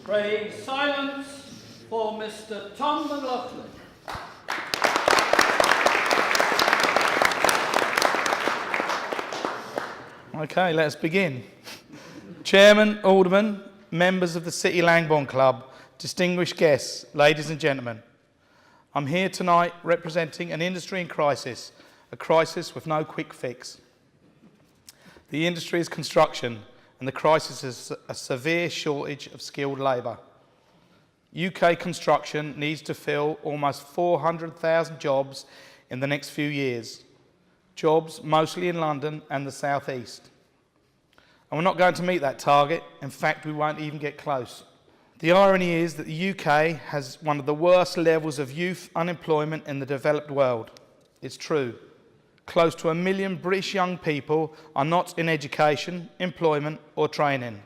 Pray silence for Mr. Tom McLoughlin. Okay, let's begin. Chairman, Alderman, members of the City Langbourn Club, distinguished guests, ladies and gentlemen. I'm here tonight representing an industry in crisis, a crisis with no quick fix. The industry is construction, and the crisis is a severe shortage of skilled labour. UK construction needs to fill almost 400,000 jobs in the next few years, jobs mostly in London and the South East. And we're not going to meet that target. In fact, we won't even get close. The irony is that the UK has one of the worst levels of youth unemployment in the developed world. It's true. Close to 1 million British young people are not in education, employment or training.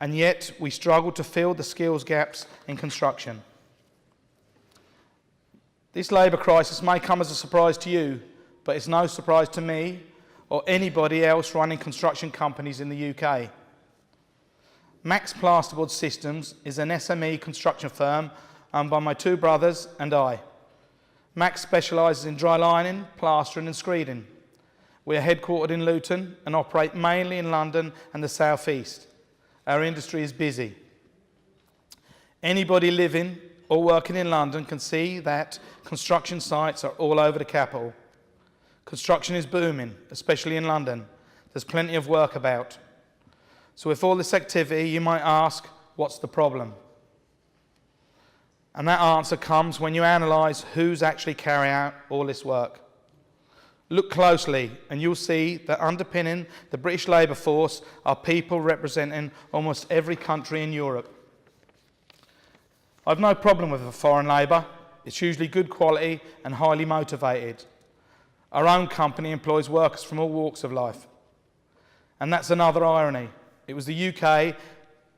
And yet we struggle to fill the skills gaps in construction. This labour crisis may come as a surprise to you, but it's no surprise to me or anybody else running construction companies in the UK. Max Plasterboard Systems is an SME construction firm owned by my two brothers and I. Max specialises in dry lining, plastering and screeding. We are headquartered in Luton and operate mainly in London and the South East. Our industry is busy. Anybody living or working in London can see that construction sites are all over the capital. Construction is booming, especially in London. There's plenty of work about. So with all this activity, you might ask, what's the problem? And that answer comes when you analyse who's actually carrying out all this work. Look closely and you'll see that underpinning the British labour force are people representing almost every country in Europe. I've no problem with foreign labour. It's usually good quality and highly motivated. Our own company employs workers from all walks of life. And that's another irony. It was the UK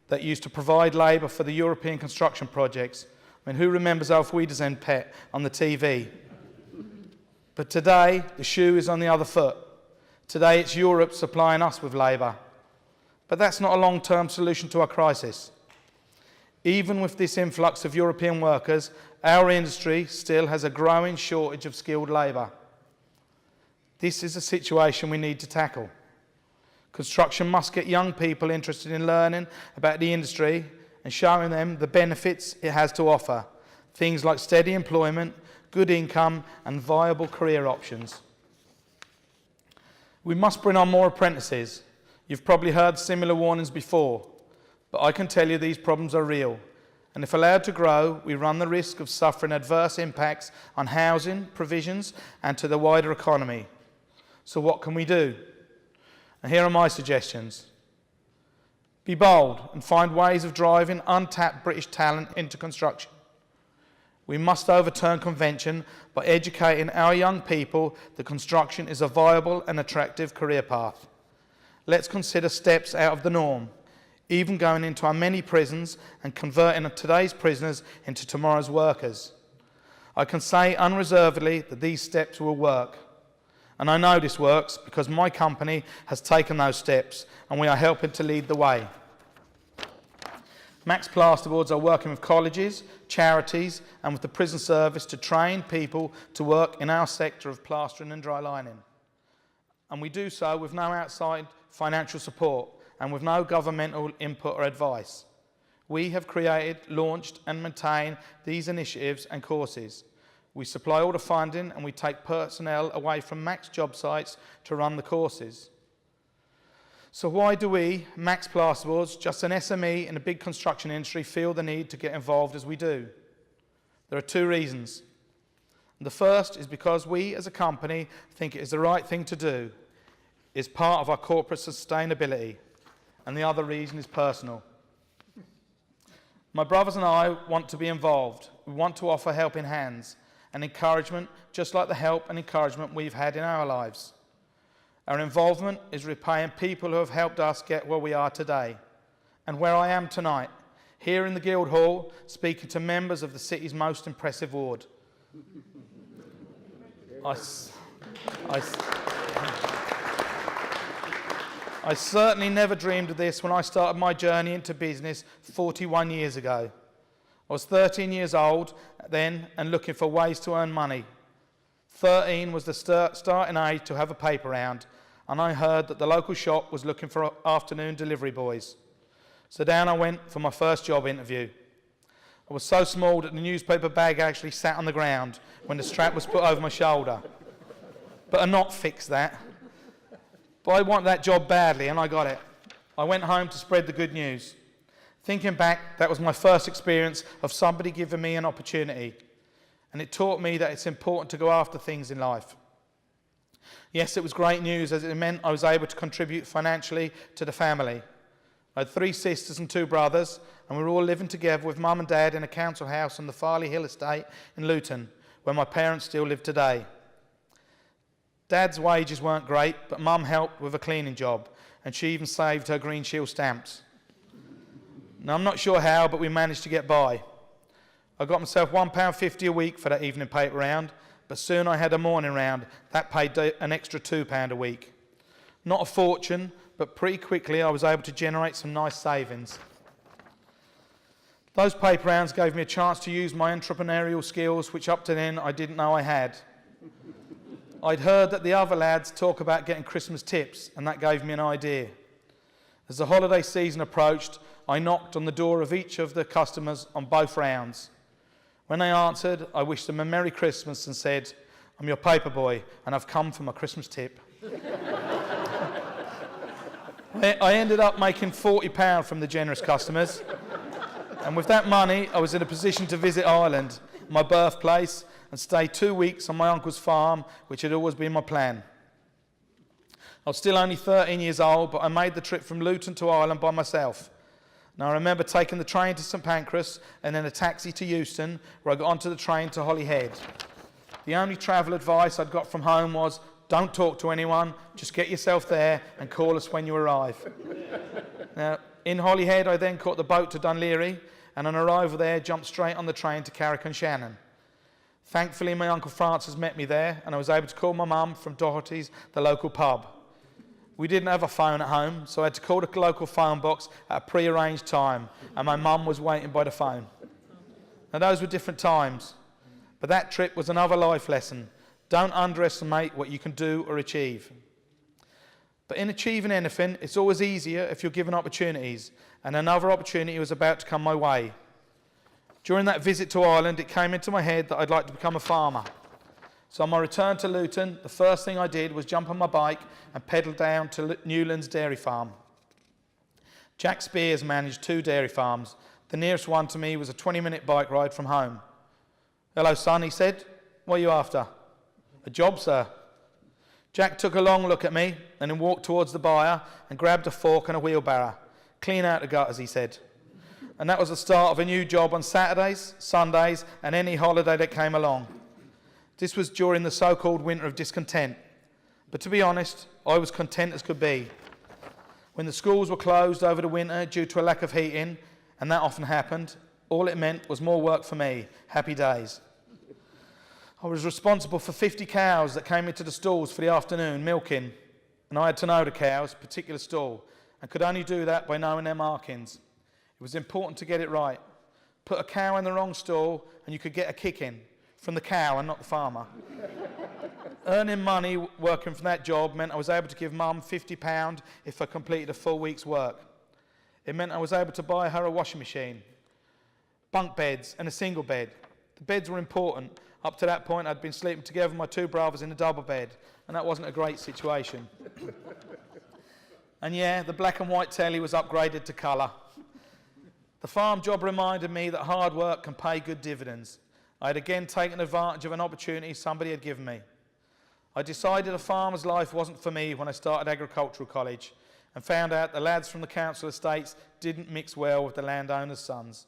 that used to provide labour for the European construction projects. I mean, who remembers Alf Wiedersehen Pet on the TV? But today, the shoe is on the other foot. Today, it's Europe supplying us with labour. But that's not a long-term solution to our crisis. Even with this influx of European workers, our industry still has a growing shortage of skilled labour. This is a situation we need to tackle. Construction must get young people interested in learning about the industry and showing them the benefits it has to offer. Things like steady employment, good income and viable career options. We must bring on more apprentices. You've probably heard similar warnings before, but I can tell you these problems are real. And if allowed to grow, we run the risk of suffering adverse impacts on housing, provisions and to the wider economy. So what can we do? And here are my suggestions. Be bold and find ways of driving untapped British talent into construction. We must overturn convention by educating our young people that construction is a viable and attractive career path. Let's consider steps out of the norm, even going into our many prisons and converting today's prisoners into tomorrow's workers. I can say unreservedly that these steps will work. And I know this works because my company has taken those steps and we are helping to lead the way. Max Plasterboards are working with colleges, charities and with the prison service to train people to work in our sector of plastering and dry lining. And we do so with no outside financial support and with no governmental input or advice. We have created, launched and maintain these initiatives and courses. We supply all the funding and we take personnel away from Max job sites to run the courses. So why do we, Max Plasterboards, just an SME in a big construction industry, feel the need to get involved as we do? There are two reasons. The first is because we as a company think it is the right thing to do. It's part of our corporate sustainability. And the other reason is personal. My brothers and I want to be involved. We want to offer helping hands and encouragement, just like the help and encouragement we've had in our lives. Our involvement is repaying people who have helped us get where we are today and where I am tonight, here in the Guildhall, speaking to members of the city's most impressive ward. I certainly never dreamed of this when I started my journey into business 41 years ago. I was 13 years old then and looking for ways to earn money. 13 was the starting age to have a paper round, and I heard that the local shop was looking for afternoon delivery boys. So down I went for my first job interview. I was so small that the newspaper bag actually sat on the ground when the strap was put over my shoulder. But a knot fixed that. But I wanted that job badly, and I got it. I went home to spread the good news. Thinking back, that was my first experience of somebody giving me an opportunity. And it taught me that it's important to go after things in life. Yes, it was great news as it meant I was able to contribute financially to the family. I had 3 sisters and 2 brothers, and we were all living together with Mum and Dad in a council house on the Farley Hill estate in Luton, where my parents still live today. Dad's wages weren't great, but Mum helped with a cleaning job, and she even saved her Green Shield stamps. Now, I'm not sure how, but we managed to get by. I got myself £1.50 a week for that evening paper round, but soon I had a morning round. That paid an extra £2 a week. Not a fortune, but pretty quickly I was able to generate some nice savings. Those paper rounds gave me a chance to use my entrepreneurial skills, which up to then I didn't know I had. I'd heard that the other lads talk about getting Christmas tips, and that gave me an idea. As the holiday season approached, I knocked on the door of each of the customers on both rounds. When they answered, I wished them a Merry Christmas and said, "I'm your paper boy, and I've come for my Christmas tip." I ended up making £40 from the generous customers, and with that money I was in a position to visit Ireland, my birthplace, and stay 2 weeks on my uncle's farm, which had always been my plan. I was still only 13 years old, but I made the trip from Luton to Ireland by myself. Now I remember taking the train to St Pancras and then a taxi to Euston, where I got onto the train to Holyhead. The only travel advice I'd got from home was, don't talk to anyone, just get yourself there and call us when you arrive. Now, in Holyhead, I then caught the boat to Dunleary, and on arrival there, jumped straight on the train to Carrick-on-Shannon. Thankfully, my Uncle Francis met me there, and I was able to call my mum from Doherty's, the local pub. We didn't have a phone at home, so I had to call the local phone box at a pre-arranged time, and my mum was waiting by the phone. Now, those were different times, but that trip was another life lesson. Don't underestimate what you can do or achieve. But in achieving anything, it's always easier if you're given opportunities, and another opportunity was about to come my way. During that visit to Ireland, it came into my head that I'd like to become a farmer. So on my return to Luton, the first thing I did was jump on my bike and pedal down to Newlands Dairy Farm. Jack Spears managed 2 dairy farms. The nearest one to me was a 20-minute bike ride from home. "Hello, son," he said. "What are you after?" "A job, sir." Jack took a long look at me and then walked towards the buyer and grabbed a fork and a wheelbarrow. "Clean out the gutters," he said. And that was the start of a new job on Saturdays, Sundays, and any holiday that came along. This was during the so-called winter of discontent. But to be honest, I was content as could be. When the schools were closed over the winter due to a lack of heating, and that often happened, all it meant was more work for me. Happy days. I was responsible for 50 cows that came into the stalls for the afternoon, milking, and I had to know the cows, particular stall, and could only do that by knowing their markings. It was important to get it right. Put a cow in the wrong stall and you could get a kicking from the cow and not the farmer. Earning money working from that job meant I was able to give Mum £50 if I completed a full week's work. It meant I was able to buy her a washing machine, bunk beds and a single bed. The beds were important. Up to that point I'd been sleeping together with my 2 brothers in a double bed, and that wasn't a great situation. And yeah, the black and white telly was upgraded to colour. The farm job reminded me that hard work can pay good dividends. I had again taken advantage of an opportunity somebody had given me. I decided a farmer's life wasn't for me when I started agricultural college and found out the lads from the council estates didn't mix well with the landowners' sons.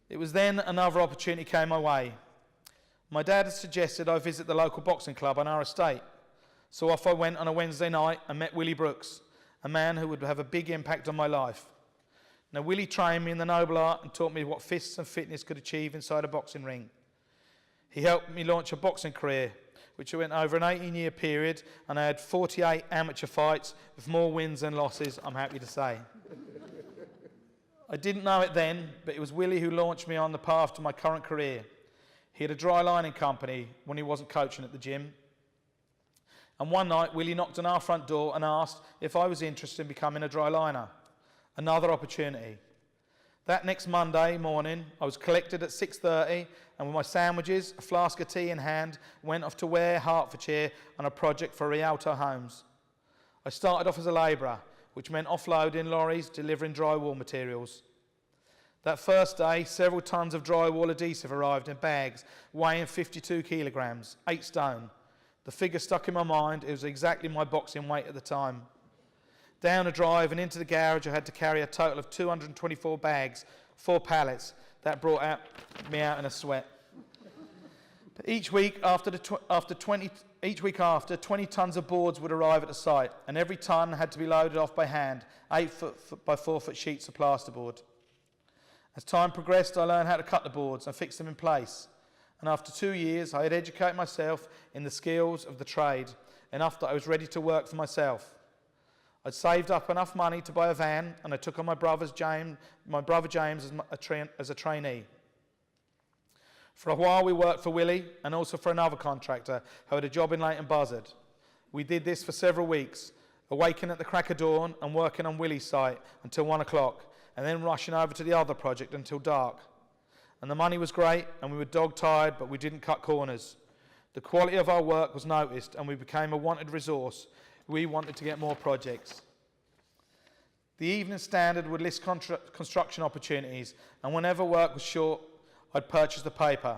It was then another opportunity came my way. My dad had suggested I visit the local boxing club on our estate. So off I went on a Wednesday night and met Willie Brooks, a man who would have a big impact on my life. Now, Willie trained me in the noble art and taught me what fists and fitness could achieve inside a boxing ring. He helped me launch a boxing career, which went over an 18-year period, and I had 48 amateur fights with more wins than losses, I'm happy to say. I didn't know it then, but it was Willie who launched me on the path to my current career. He had a dry lining company when he wasn't coaching at the gym. And one night, Willie knocked on our front door and asked if I was interested in becoming a dry liner. Another opportunity. That next Monday morning, I was collected at 6:30, and with my sandwiches, a flask of tea in hand, went off to Ware, Hertfordshire, on a project for Rialto Homes. I started off as a labourer, which meant offloading lorries, delivering drywall materials. That first day, several tonnes of drywall adhesive arrived in bags, weighing 52 kilograms, 8 stone. The figure stuck in my mind. It was exactly my boxing weight at the time. Down a drive and into the garage, I had to carry a total of 224 bags, 4 pallets. That brought me out in a sweat. But each week after, 20 tonnes of boards would arrive at the site, and every tonne had to be loaded off by hand, 8 foot by 4 foot sheets of plasterboard. As time progressed, I learned how to cut the boards and fix them in place. And after 2 years, I had educated myself in the skills of the trade, enough that I was ready to work for myself. I'd saved up enough money to buy a van, and I took on my brother James as a trainee. For a while, we worked for Willie and also for another contractor who had a job in Leighton Buzzard. We did this for several weeks, awaking at the crack of dawn and working on Willie's site until 1 o'clock, and then rushing over to the other project until dark. And the money was great, and we were dog-tired, but we didn't cut corners. The quality of our work was noticed, and we became a wanted resource. We wanted to get more projects. The Evening Standard would list construction opportunities, and whenever work was short, I'd purchase the paper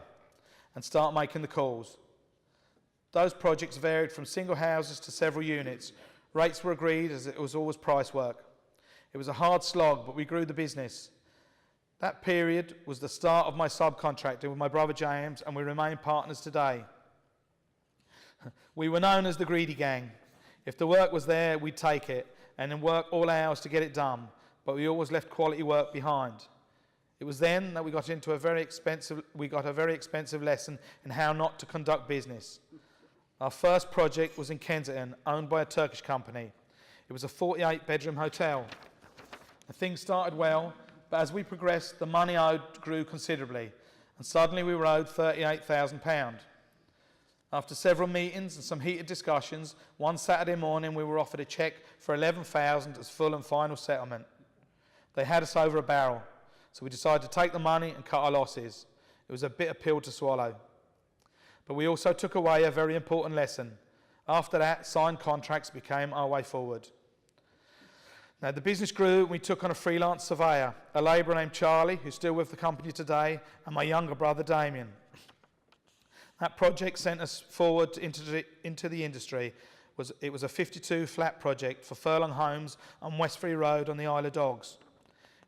and start making the calls. Those projects varied from single houses to several units. Rates were agreed as it was always price work. It was a hard slog, but we grew the business. That period was the start of my subcontracting with my brother James, and we remain partners today. We were known as the Greedy Gang. If the work was there, we'd take it, and then work all hours to get it done, but we always left quality work behind. It was then that we got a very expensive lesson in how not to conduct business. Our first project was in Kensington, owned by a Turkish company. It was a 48-bedroom hotel. Things started well, but as we progressed, the money owed grew considerably, and suddenly we were owed £38,000. After several meetings and some heated discussions, one Saturday morning we were offered a cheque for £11,000 as full and final settlement. They had us over a barrel, so we decided to take the money and cut our losses. It was a bitter pill to swallow. But we also took away a very important lesson. After that, signed contracts became our way forward. Now, the business grew, and we took on a freelance surveyor, a labourer named Charlie, who's still with the company today, and my younger brother, Damien. That project sent us forward into the industry. It was a 52-flat project for Furlong Homes on Westbury Road on the Isle of Dogs.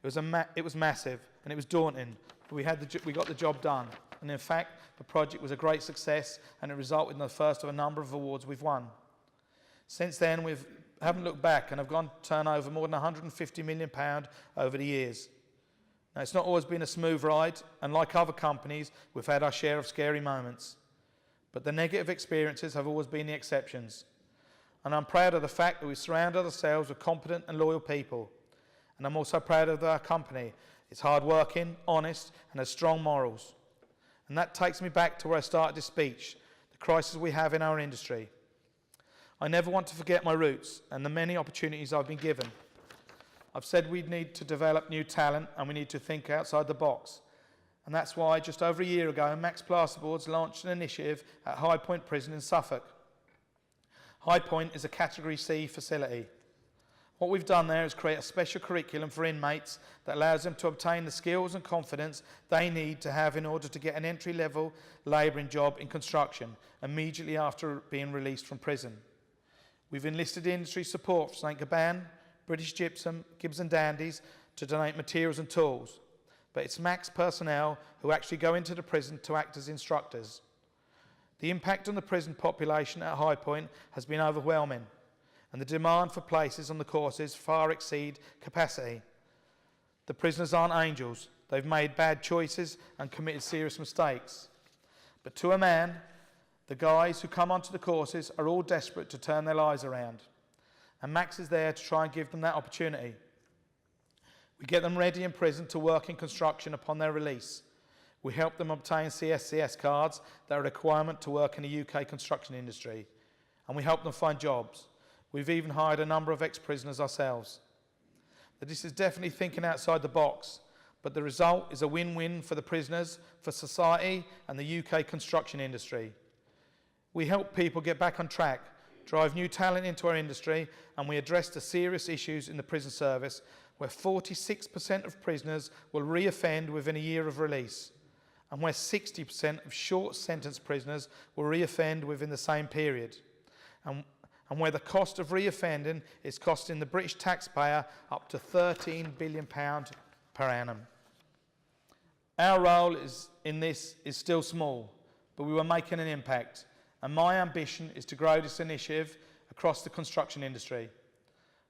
It was massive, and it was daunting, but we got the job done. And in fact, the project was a great success, and it resulted in the first of a number of awards we've won. Since then, we haven't looked back and have gone to turn over more than £150 million over the years. Now, it's not always been a smooth ride, and like other companies, we've had our share of scary moments. But the negative experiences have always been the exceptions. And I'm proud of the fact that we've surrounded ourselves with competent and loyal people. And I'm also proud of our company. It's hard-working, honest, and has strong morals. And that takes me back to where I started this speech, the crisis we have in our industry. I never want to forget my roots and the many opportunities I've been given. I've said we need to develop new talent and we need to think outside the box. And that's why just over a year ago, Max Plasterboards launched an initiative at High Point Prison in Suffolk. High Point is a Category C facility. What we've done there is create a special curriculum for inmates that allows them to obtain the skills and confidence they need to have in order to get an entry-level labouring job in construction immediately after being released from prison. We've enlisted industry support from St Gobain, British Gypsum, Gibbs and Dandies to donate materials and tools. But it's Max personnel who actually go into the prison to act as instructors. The impact on the prison population at High Point has been overwhelming, and the demand for places on the courses far exceed capacity. The prisoners aren't angels. They've made bad choices and committed serious mistakes. But to a man, The guys who come onto the courses are all desperate to turn their lives around, and Max is there to try and give them that opportunity. We get them ready in prison to work in construction upon their release. We help them obtain CSCS cards that are a requirement to work in the UK construction industry, and we help them find jobs. We've even hired a number of ex-prisoners ourselves. This is definitely thinking outside the box, but the result is a win-win for the prisoners, for society and the UK construction industry. We help people get back on track, drive new talent into our industry, and we address the serious issues in the prison service where 46% of prisoners will re-offend within a year of release, and where 60% of short sentence prisoners will re-offend within the same period, and where the cost of re-offending is costing the British taxpayer up to £13 billion per annum. Our role in this is still small, but we were making an impact, and my ambition is to grow this initiative across the construction industry.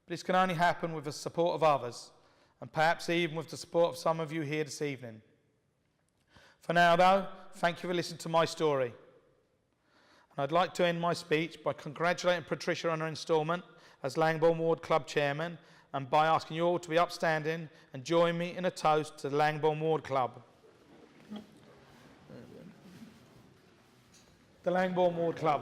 But this can only happen with the support of others, and perhaps even with the support of some of you here this evening. For now, though, thank you for listening to my story. And I'd like to end my speech by congratulating Patricia on her instalment as Langbourn Ward Club Chairman, and by asking you all to be upstanding and join me in a toast to the Langbourn Ward Club. The Langbourn Ward Club.